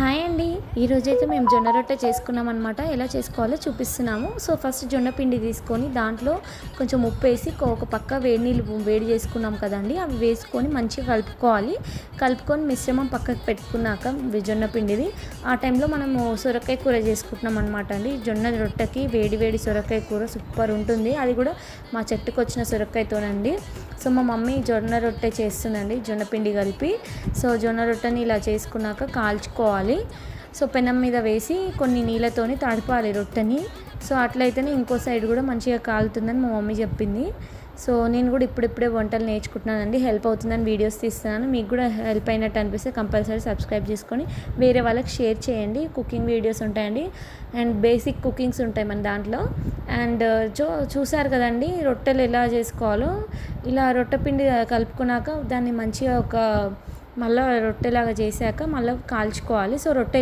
Hi అండి. ఈరోజైతే మేము జొన్న రొట్టె చేసుకున్నాం అనమాట. ఎలా చేసుకోవాలో చూపిస్తున్నాము. సో ఫస్ట్ జొన్న పిండి తీసుకొని దాంట్లో కొంచెం ఉప్పు వేసి ఒక పక్క వేడి నీళ్ళు వేడి చేసుకున్నాం కదండి, అవి వేసుకొని మంచిగా కలుపుకొని మిశ్రమం పక్కకు పెట్టుకున్నాక జొన్న పిండిది ఆ టైంలో మనము సొరకాయ కూర చేసుకుంటున్నాం అనమాట అండి. జొన్న రొట్టెకి వేడి వేడి సొరకాయ కూర సూపర్ ఉంటుంది. అది కూడా మా చెట్టుకు వచ్చిన సొరకాయతోనండి. సో మా మమ్మీ జొన్న రొట్టె చేస్తుందండి, జొన్న పిండి కలిపి. సో జొన్న రొట్టెని ఇలా చేసుకున్నాక కాల్చుకోవాలి. సో పెనం మీద వేసి కొన్ని నీళ్ళతోని తడపాలి రొట్టెని. సో అట్లయితేనే ఇంకో సైడ్ కూడా మంచిగా కాలుతుందని మా మమ్మీ చెప్పింది. సో నేను కూడా ఇప్పుడిప్పుడే వంటలు నేర్చుకుంటున్నానండి, హెల్ప్ అవుతుందని వీడియోస్ తీస్తున్నాను. మీకు కూడా హెల్ప్ అయినట్టు అనిపిస్తే కంపల్సరీ సబ్స్క్రైబ్ చేసుకొని వేరే వాళ్ళకి షేర్ చేయండి. కుకింగ్ వీడియోస్ ఉంటాయండి అండ్ బేసిక్ కుకింగ్స్ ఉంటాయి మన దాంట్లో. అండ్ చూసారు కదండి రొట్టెలు ఎలా చేసుకోవాలో. ఇలా రొట్టె పిండి కలుపుకున్నాక దాన్ని మంచిగా మళ్ళీ రొట్టెలాగా చేశాక మళ్ళీ కాల్చుకోవాలి. సో రొట్టె